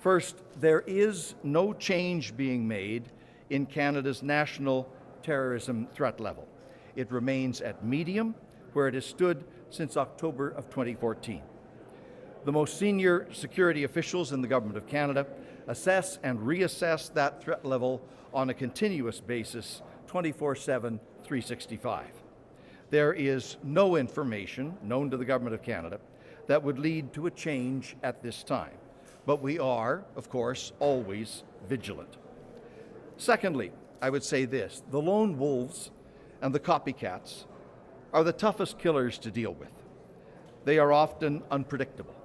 First, there is no change being made in Canada's national terrorism threat level. It remains at medium, where it has stood since October of 2014. The most senior security officials in the Government of Canada assess and reassess that threat level on a continuous basis, 24/7, 365. There is no information known to the Government of Canada that would lead to a change at this time. But we are, of course, always vigilant. Secondly, I would say this: the lone wolves and the copycats are the toughest killers to deal with. They are often unpredictable.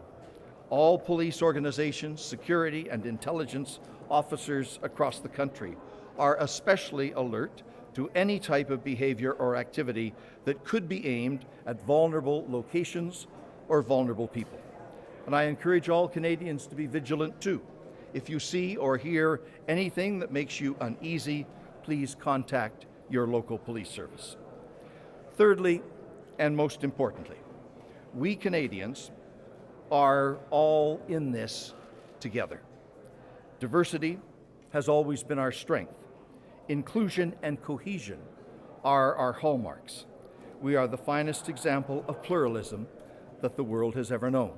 All police organizations, security and intelligence officers across the country are especially alert to any type of behavior or activity that could be aimed at vulnerable locations or vulnerable people. And I encourage all Canadians to be vigilant too. If you see or hear anything that makes you uneasy, please contact your local police service. Thirdly, and most importantly, we Canadians are all in this together. Diversity has always been our strength. Inclusion and cohesion are our hallmarks. We are the finest example of pluralism that the world has ever known.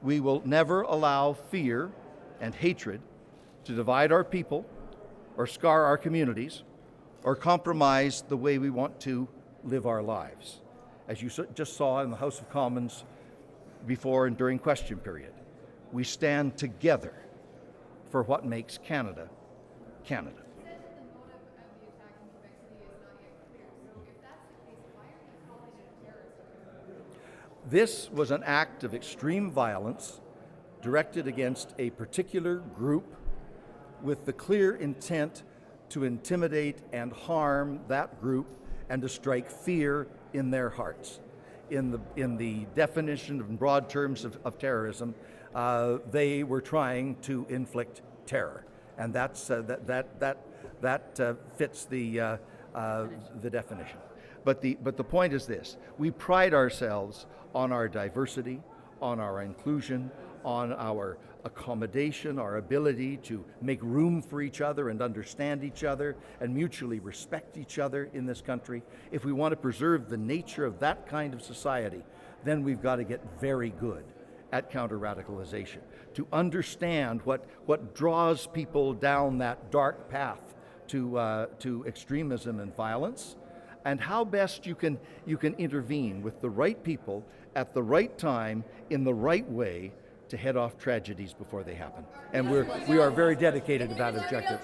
We will never allow fear and hatred to divide our people or scar our communities or compromise the way we want to live our lives. As you just saw in the House of Commons before and during question period, we stand together for what makes Canada, Canada. You said that the motive of the attack in Quebec City is not yet clear. So if that's the case, why are you calling it a terrorist attack? This was an act of extreme violence directed against a particular group with the clear intent to intimidate and harm that group and to strike fear in their hearts. In the definition in broad terms of terrorism, they were trying to inflict terror, and that fits the definition. But the point is this: we pride ourselves on our diversity, on our inclusion, on our accommodation, our ability to make room for each other and understand each other and mutually respect each other in this country. If we want to preserve the nature of that kind of society, then we've got to get very good at counter-radicalization, to understand what draws people down that dark path to extremism and violence, and how best you can intervene with the right people at the right time in the right way to head off tragedies before they happen. And we are very dedicated to that objective.